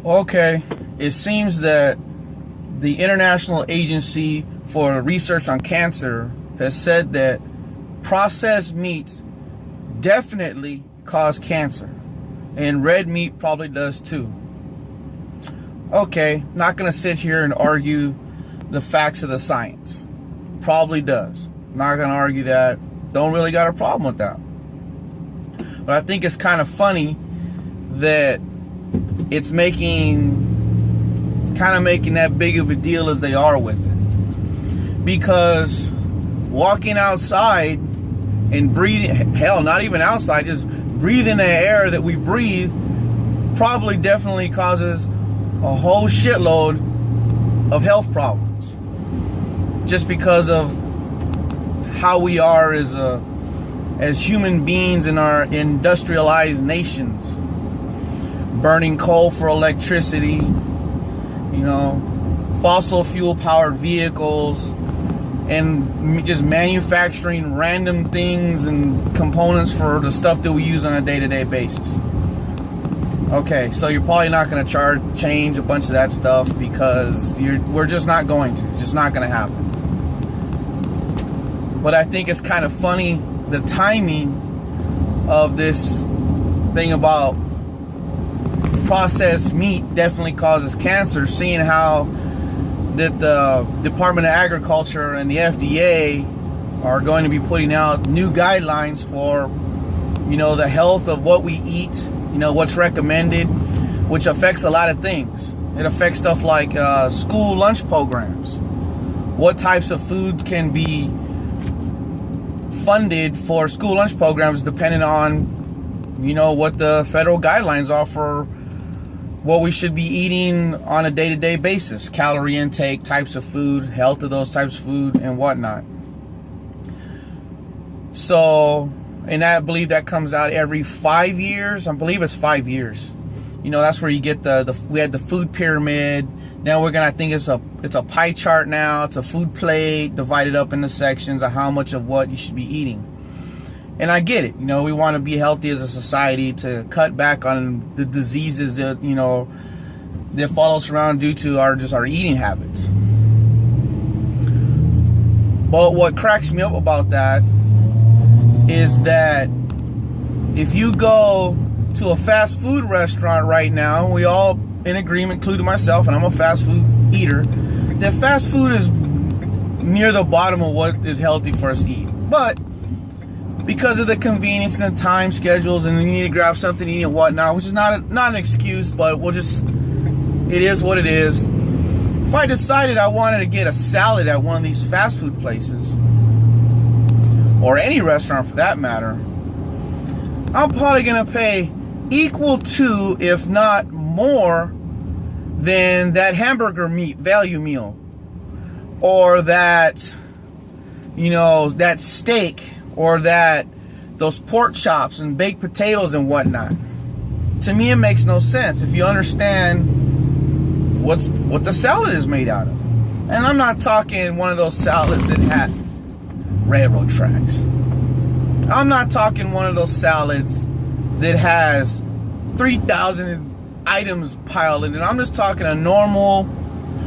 Okay, it seems that the International Agency for Research on Cancer has said that processed meats definitely cause cancer, and red meat probably does too. Okay, not gonna sit here and argue the facts of the science. Probably does. Not gonna argue that. Don't really got a problem with that. But I think it's kind of funny that it's making that big of a deal as they are with it. Because walking outside and breathing, hell, not even outside, just breathing the air that we breathe probably definitely causes a whole shitload of health problems. Just because of how we are as human beings in our industrialized nations. Burning coal for electricity, fossil fuel powered vehicles, and just manufacturing random things and components for the stuff that we use on a day-to-day basis. Okay, so you're probably not going to change a bunch of that stuff because we're just not going to. It's just not going to happen. But I think it's kind of funny, the timing of this thing about processed meat definitely causes cancer, seeing how that the Department of Agriculture and the FDA are going to be putting out new guidelines for, the health of what we eat, what's recommended, which affects a lot of things. It affects stuff like school lunch programs. What types of food can be funded for school lunch programs depending on, what the federal guidelines are for what we should be eating on a day-to-day basis, calorie intake, types of food, health of those types of food, and whatnot. So, and I believe that comes out every 5 years. I believe it's 5 years. That's where you get we had the food pyramid. Now I think it's a pie chart now. It's a food plate divided up into sections of how much of what you should be eating. And I get it. We want to be healthy as a society to cut back on the diseases that, that follow us around due to our eating habits. But what cracks me up about that is that if you go to a fast food restaurant right now, we all in agreement, including myself, and I'm a fast food eater, that fast food is near the bottom of what is healthy for us to eat. But because of the convenience and the time schedules, and you need to grab something to eat and whatnot, which is not an excuse, but it is what it is. If I decided I wanted to get a salad at one of these fast food places, or any restaurant for that matter, I'm probably going to pay equal to, if not more, than that hamburger meat value meal, or that, that steak, or those pork chops and baked potatoes and whatnot. To me, it makes no sense if you understand what the salad is made out of. And I'm not talking one of those salads that had railroad tracks. I'm not talking one of those salads that has 3,000 items piled in it. I'm just talking a normal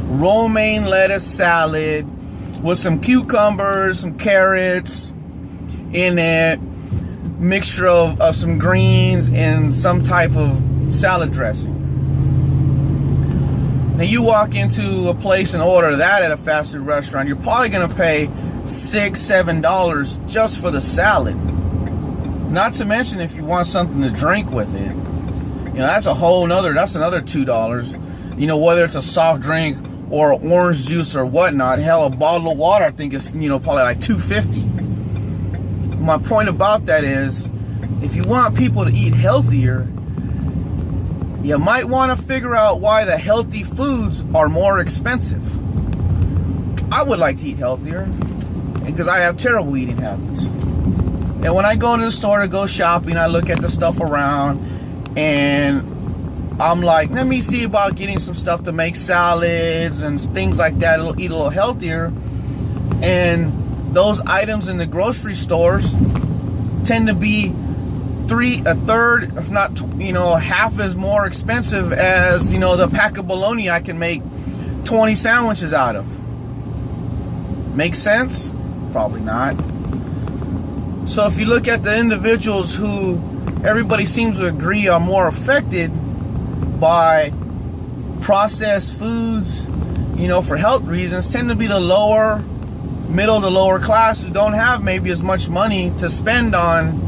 romaine lettuce salad with some cucumbers, some carrots in it, mixture of some greens and some type of salad dressing. Now you walk into a place and order that at a fast food restaurant, you're probably going to pay $6-7 just for the salad. Not to mention if you want something to drink with it, that's another $2. Whether it's a soft drink or orange juice or whatnot. Hell, a bottle of water I think is probably like $2.50. My point about that is, if you want people to eat healthier, you might want to figure out why the healthy foods are more expensive. I would like to eat healthier because I have terrible eating habits. And when I go to the store to go shopping, I look at the stuff around and I'm like, let me see about getting some stuff to make salads and things like that. It'll eat a little healthier. And those items in the grocery stores tend to be a third, if not, half as more expensive as, the pack of bologna I can make 20 sandwiches out of. Make sense? Probably not. So if you look at the individuals who everybody seems to agree are more affected by processed foods, for health reasons, tend to be the middle to lower class who don't have maybe as much money to spend on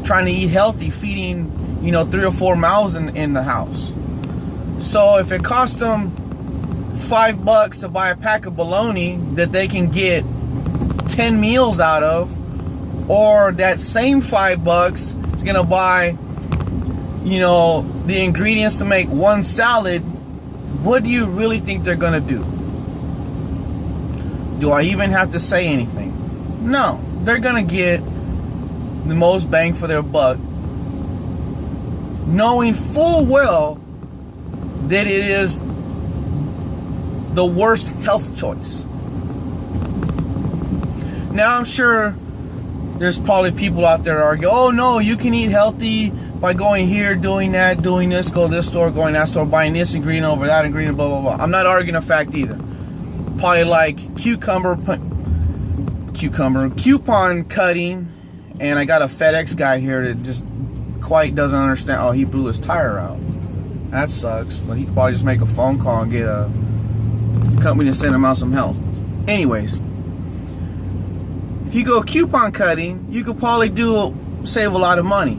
trying to eat healthy, feeding, 3 or 4 mouths in the house. So if it costs them $5 to buy a pack of bologna that they can get 10 meals out of, or that same $5 is gonna buy, the ingredients to make one salad, what do you really think they're gonna do? Do I even have to say anything? No, they're gonna get the most bang for their buck, knowing full well that it is the worst health choice. Now I'm sure there's probably people out there that argue, oh no, you can eat healthy by going here, doing that, doing this, go to this store, going to that store, buying this ingredient over that ingredient, blah, blah, blah. I'm not arguing a fact either. Probably like coupon cutting, and I got a FedEx guy here that just quite doesn't understand. Oh, he blew his tire out. That sucks, but he could probably just make a phone call and get a company to send him out some help. Anyways, if you go coupon cutting, you could probably save a lot of money.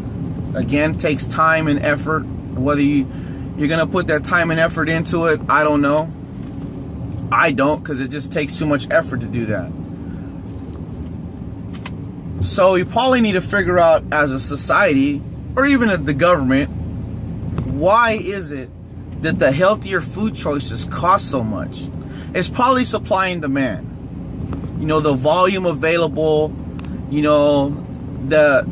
Again, it takes time and effort. Whether you're gonna put that time and effort into it, I don't know. I don't, because it just takes too much effort to do that. So you probably need to figure out as a society, or even the government, why is it that the healthier food choices cost so much? It's probably supply and demand. The volume available, the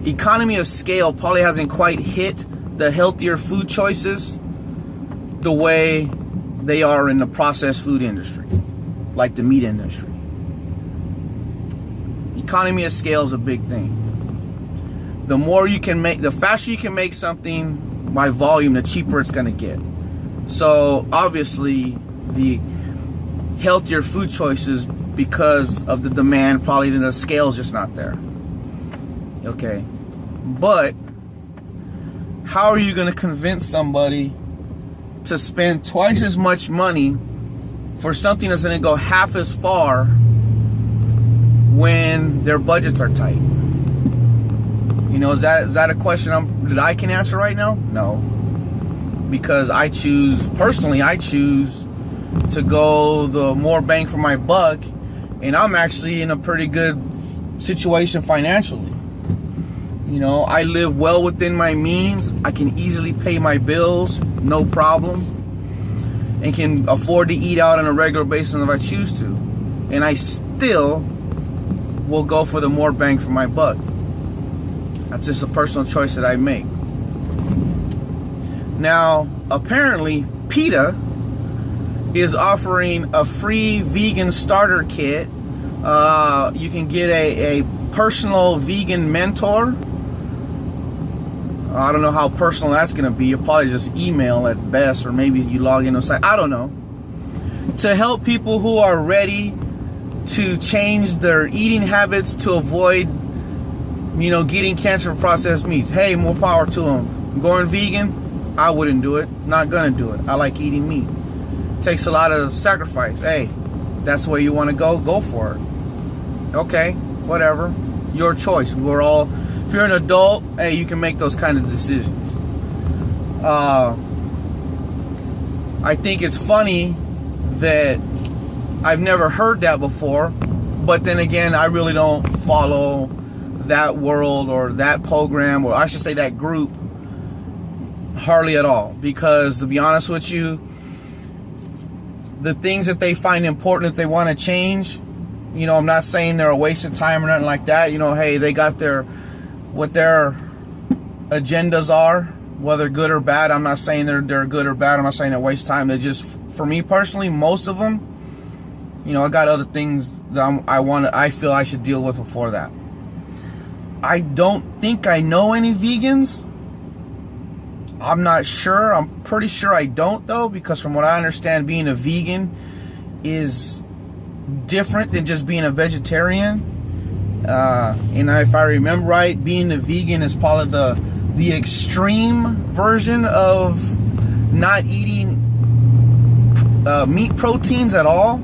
economy of scale probably hasn't quite hit the healthier food choices the way they are in the processed food industry, like the meat industry. Economy of scale is a big thing. The more you can make, the faster you can make something by volume, the cheaper it's going to get. So obviously the healthier food choices, because of the demand, probably the scale's just not there. Okay, but how are you going to convince somebody to spend twice as much money for something that's going to go half as far when their budgets are tight? Is that a question that I can answer right now? No, because I choose to go the more bang for my buck, and I'm actually in a pretty good situation financially. I live well within my means. I can easily pay my bills, no problem, and can afford to eat out on a regular basis if I choose to. And I still will go for the more bang for my buck. That's just a personal choice that I make. Now, apparently, PETA is offering a free vegan starter kit. You can get a personal vegan mentor. I don't know how personal that's going to be. You'll probably just email at best, or maybe you log in on the site. I don't know. To help people who are ready to change their eating habits to avoid, getting cancer from processed meats. Hey, more power to them. Going vegan, I wouldn't do it. Not going to do it. I like eating meat. Takes a lot of sacrifice. Hey, that's where you want to go for it. Okay, whatever. Your choice. If you're an adult, hey, you can make those kind of decisions. I think it's funny that I've never heard that before, but then again, I really don't follow that world or that program, or I should say that group, hardly at all. Because to be honest with you, the things that they find important, that they want to change, I'm not saying they're a waste of time or nothing like that. Hey, they got what their agendas are, whether good or bad. I'm not saying they're good or bad. I'm not saying they're waste time. They're just, for me personally, most of them, I got other things that I feel I should deal with before that. I don't think I know any vegans. I'm not sure. I'm pretty sure I don't, though, because from what I understand, being a vegan is different than just being a vegetarian. And if I remember right, being a vegan is probably the extreme version of not eating meat proteins at all.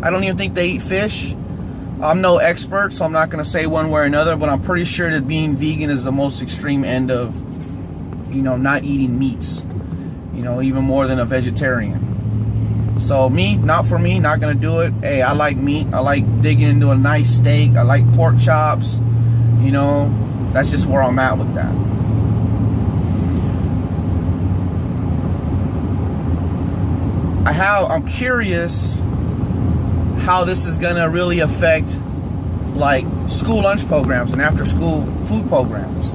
I don't even think they eat fish. I'm no expert, so I'm not going to say one way or another, but I'm pretty sure that being vegan is the most extreme end of, not eating meats, even more than a vegetarian. So not for me, not going to do it. Hey, I like meat. I like digging into a nice steak. I like pork chops. That's just where I'm at with that. I'm curious how this is going to really affect like school lunch programs and after school food programs.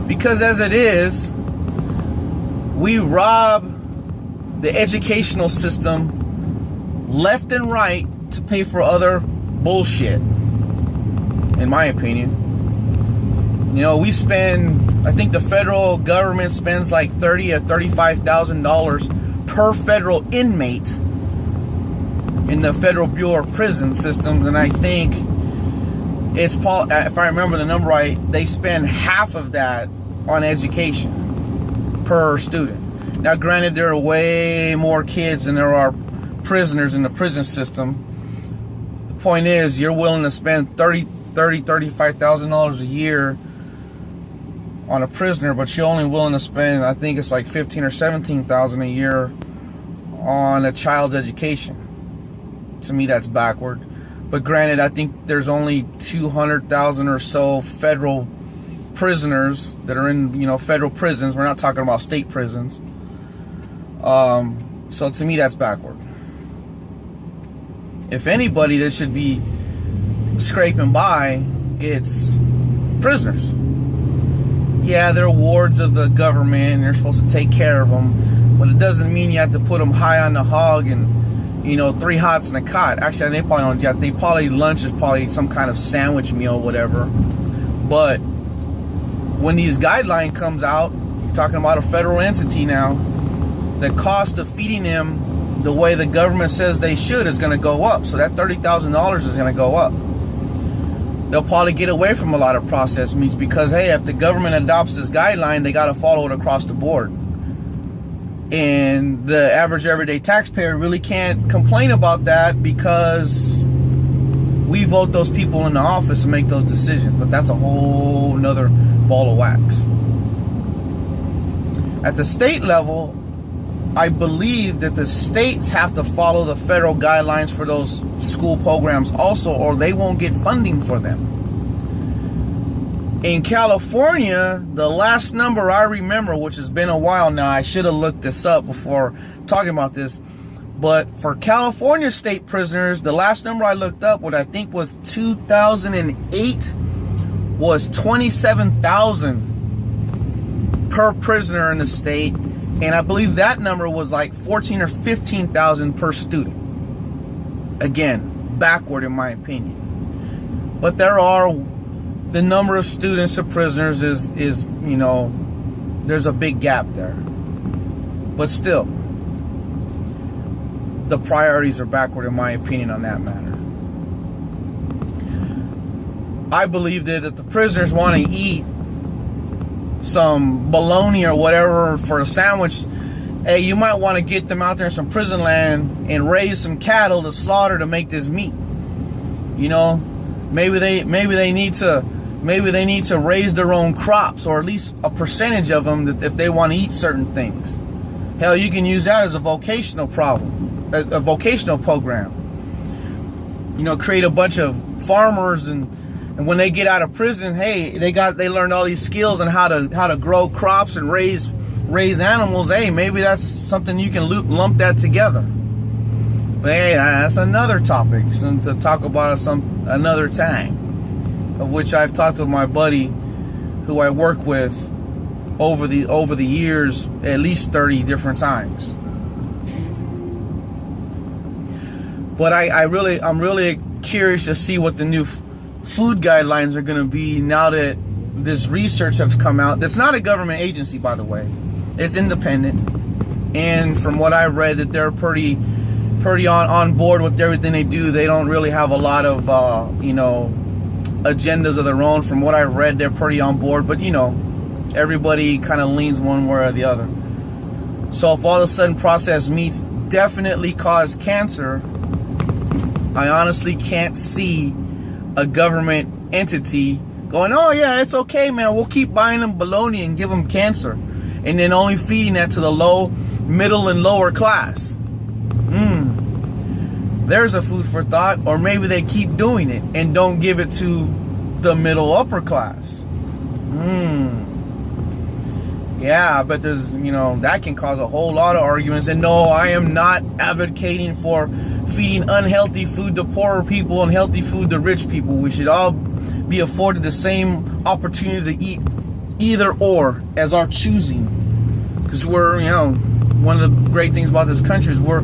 Because as it is, we rob the educational system left and right to pay for other bullshit, in my opinion. We spend, I think the federal government spends like $30,000 or $35,000 per federal inmate in the Federal Bureau of Prison Systems, and I think it's, if I remember the number right, they spend half of that on education per student. Now, granted, there are way more kids than there are prisoners in the prison system. The point is, you're willing to spend $35,000 a year on a prisoner, but you're only willing to spend, I think it's like $15,000 or $17,000 a year on a child's education. To me, that's backward. But granted, I think there's only 200,000 or so federal prisoners that are in, federal prisons. We're not talking about state prisons. So to me, that's backward. If anybody that should be scraping by, it's prisoners. Yeah, they're wards of the government and they're supposed to take care of them, but it doesn't mean you have to put them high on the hog and 3 hots and a cot. Actually, they probably don't. Yeah, they probably lunch is probably some kind of sandwich meal, whatever. But when these guideline comes out, you're talking about a federal entity now. The cost of feeding them the way the government says they should is going to go up. So that $30,000 is going to go up. They'll probably get away from a lot of processed meats because, hey, if the government adopts this guideline, they got to follow it across the board. And the average everyday taxpayer really can't complain about that because we vote those people in the office and make those decisions. But that's a whole nother ball of wax. At the state level, I believe that the states have to follow the federal guidelines for those school programs also, or they won't get funding for them. In California, the last number I remember, which has been a while now, I should have looked this up before talking about this, but for California state prisoners, the last number I looked up, what I think was 2008, was $27,000 per prisoner in the state, and I believe that number was like $14,000 or $15,000 per student. Again, backward in my opinion. But the number of students to prisoners is there's a big gap there. But still, the priorities are backward in my opinion on that matter. I believe that if the prisoners want to eat some bologna or whatever for a sandwich, hey, you might want to get them out there in some prison land and raise some cattle to slaughter to make this meat. Maybe they need to raise their own crops, or at least a percentage of them, that if they want to eat certain things. Hell, you can use that as a vocational program. Create a bunch of farmers, and when they get out of prison, hey, they learned all these skills on how to grow crops and raise animals. Hey, maybe that's something you can lump that together. But hey, that's another topic to talk about another time, of which I've talked with my buddy who I work with over the years at least 30 different times. But I'm really curious to see what the new food guidelines are going to be now that this research has come out. That's not a government agency, by the way. It's independent. And from what I read, that they're pretty on board with everything they do. They don't really have a lot of, agendas of their own. From what I've read, they're pretty on board. But, everybody kind of leans one way or the other. So if all of a sudden processed meats definitely cause cancer, I honestly can't see a government entity going, oh yeah, it's okay, man, we'll keep buying them bologna and give them cancer, and then only feeding that to the low, middle, and lower class. There's a food for thought. Or maybe they keep doing it and don't give it to the middle, upper class. Yeah, but there's, that can cause a whole lot of arguments. And no, I am not advocating for feeding unhealthy food to poorer people and healthy food to rich people. We should all be afforded the same opportunities to eat either or as our choosing. Because we're, one of the great things about this country is we're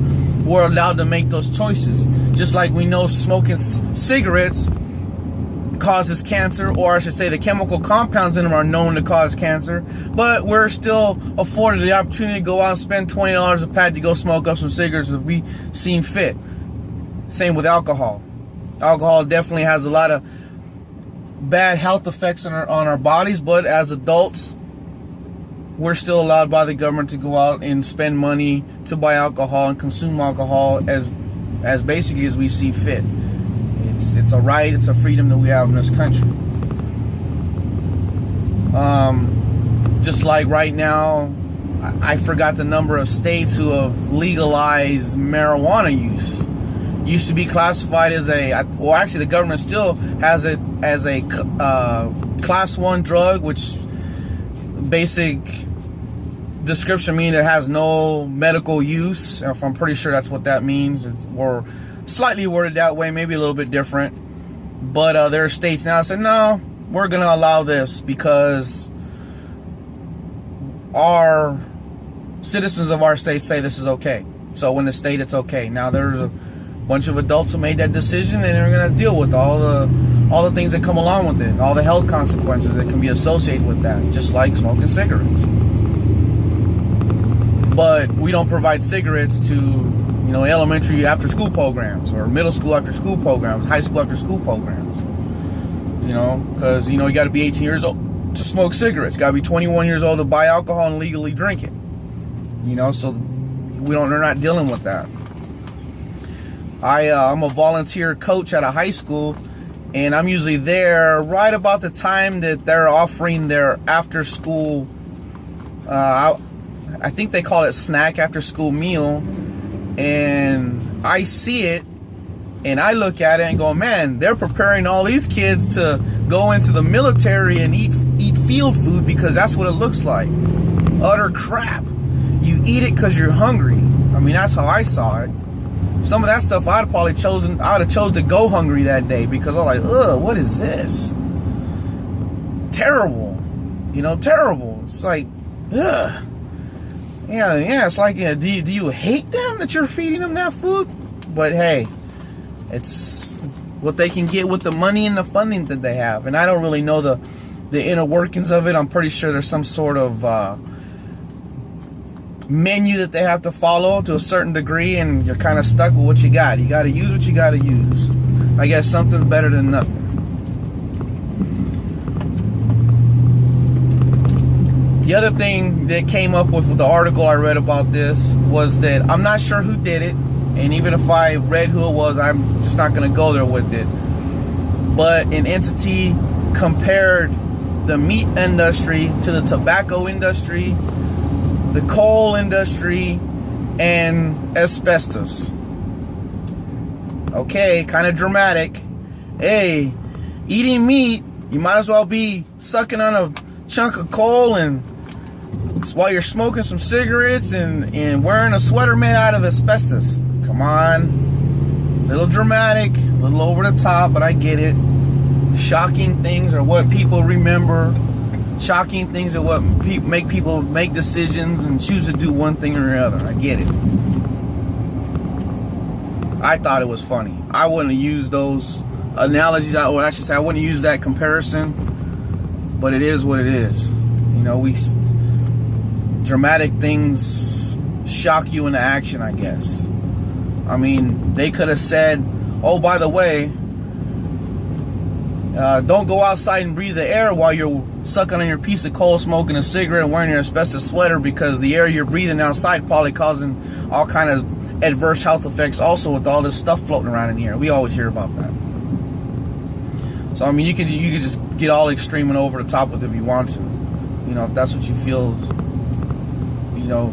allowed to make those choices. Just like we know smoking cigarettes causes cancer, or I should say the chemical compounds in them are known to cause cancer, but we're still afforded the opportunity to go out and spend $20 a pack to go smoke up some cigarettes if we seem fit. Same with alcohol. Alcohol definitely has a lot of bad health effects on our bodies, but as adults, we're still allowed by the government to go out and spend money to buy alcohol and consume alcohol as basically as we see fit. It's a right, it's a freedom that we have in this country. Just like right now, I forgot the number of states who have legalized marijuana use. Used to be classified as actually the government still has it as a class 1 drug, which basic description means it has no medical use. If I'm pretty sure that's what that means, or slightly worded that way, maybe a little bit different. But there are states now that say, no, we're going to allow this because our citizens of our state say this is okay. So when the state, it's okay. Now there's a bunch of adults who made that decision, and they're going to deal with all the things that come along with it, all the health consequences that can be associated with that, just like smoking cigarettes. But we don't provide cigarettes to elementary after school programs, or middle school after school programs, high school after school programs. Because you got to be 18 years old to smoke cigarettes. Got to be 21 years old to buy alcohol and legally drink it. So they're not dealing with that. I'm a volunteer coach at a high school, and I'm usually there right about the time that they're offering their after school. I think they call it snack after school meal. And I see it, and I look at it and go, man, they're preparing all these kids to go into the military and eat field food because that's what it looks like. Utter crap. You eat it because you're hungry. I mean, that's how I saw it. Some of that stuff I would have chose to go hungry that day, because I was like, ugh, what is this? Terrible. Terrible. It's like, ugh. Yeah, it's like, do you hate them that you're feeding them that food? But hey, it's what they can get with the money and the funding that they have. And I don't really know the inner workings of it. I'm pretty sure there's some sort of menu that they have to follow to a certain degree, and you're kind of stuck with what you got. You got to use what you got to use. I guess something's better than nothing. The other thing that came up with the article I read about this was that I'm not sure who did it, and even if I read who it was, I'm just not going to go there with it. But an entity compared the meat industry to the tobacco industry, the coal industry, and asbestos. Okay, kind of dramatic. Hey, eating meat, you might as well be sucking on a chunk of coal and while you're smoking some cigarettes and wearing a sweater made out of asbestos. Come on. Little dramatic, a little over the top, but I get it. Shocking things are what people remember. Shocking things are what make people make decisions and choose to do one thing or another. I get it. I thought it was funny. I wouldn't have used those analogies, or I should say, I wouldn't use that comparison, but it is what it is. You know, dramatic things shock you into action, I guess. I mean, they could have said, oh, by the way, don't go outside and breathe the air while you're sucking on your piece of coal, smoking a cigarette, and wearing your asbestos sweater, because the air you're breathing outside probably causing all kind of adverse health effects also, with all this stuff floating around in the air. We always hear about that. So I mean, you could just get all extreme and over the top with it if you want to. You know, if that's what you feel, you know,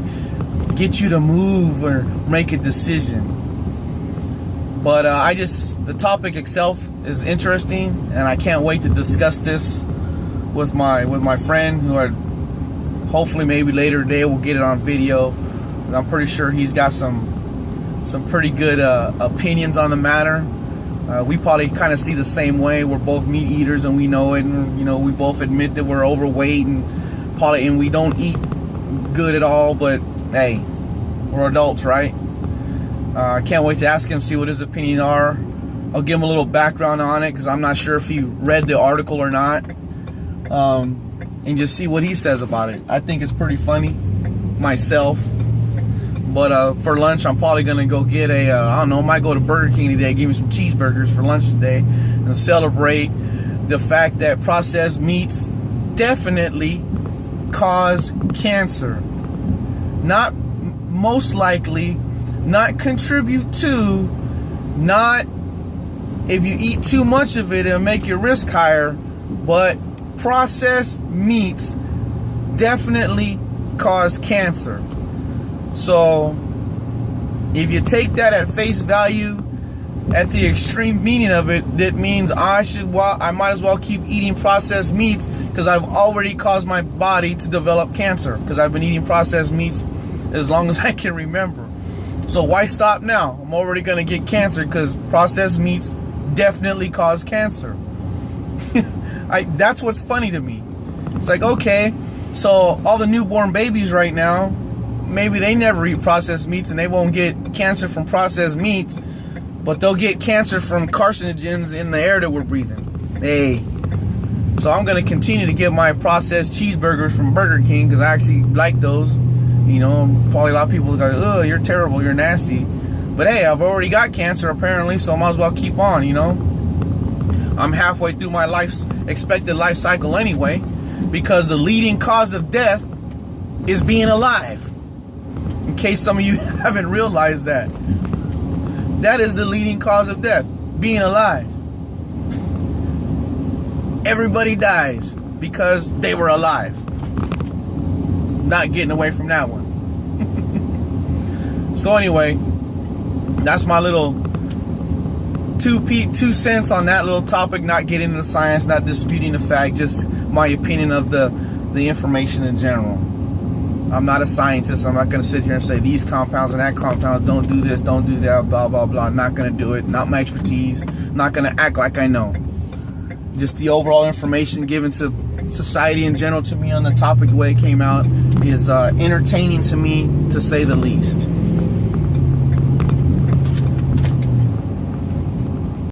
get you to move or make a decision. But the topic itself is interesting, and I can't wait to discuss this with my friend, who I hopefully maybe later today we'll get it on video. And I'm pretty sure he's got some pretty good opinions on the matter. We probably kind of see the same way. We're both meat eaters, and we know it, and you know, we both admit that we're overweight and we don't eat good at all. But hey, we're adults, right? I can't wait to ask him, see what his opinions are. I'll give him a little background on it, because I'm not sure if he read the article or not, and just see what he says about it. I think it's pretty funny myself. But for lunch, I'm probably going to go get I don't know, I might go to Burger King today, give me some cheeseburgers for lunch today, and celebrate the fact that processed meats definitely cause cancer. Not most likely, not contribute to, not if you eat too much of it, it'll make your risk higher, but processed meats definitely cause cancer. So if you take that at face value, at the extreme meaning of it, that means I might as well keep eating processed meats, because I've already caused my body to develop cancer, because I've been eating processed meats as long as I can remember. So why stop now? I'm already going to get cancer, because processed meats definitely cause cancer. That's what's funny to me. It's like, okay, so all the newborn babies right now, maybe they never eat processed meats and they won't get cancer from processed meats, but they'll get cancer from carcinogens in the air that we're breathing. Hey, so I'm going to continue to get my processed cheeseburgers from Burger King, because I actually like those. You know, probably a lot of people go, oh, you're terrible, you're nasty. But hey, I've already got cancer apparently, so I might as well keep on, you know. I'm halfway through my expected life cycle anyway, because the leading cause of death is being alive. In case some of you haven't realized that. That is the leading cause of death, being alive. Everybody dies because they were alive. Not getting away from that one. So anyway, that's my little 2 cents on that little topic. Not getting into science, not disputing the fact, just my opinion of the information in general. I'm not a scientist. I'm not going to sit here and say these compounds and that compounds, don't do this, don't do that, blah, blah, blah. I'm not going to do it. Not my expertise. Not going to act like I know. Just the overall information given to society in general to me on the topic, the way it came out, is entertaining to me, to say the least.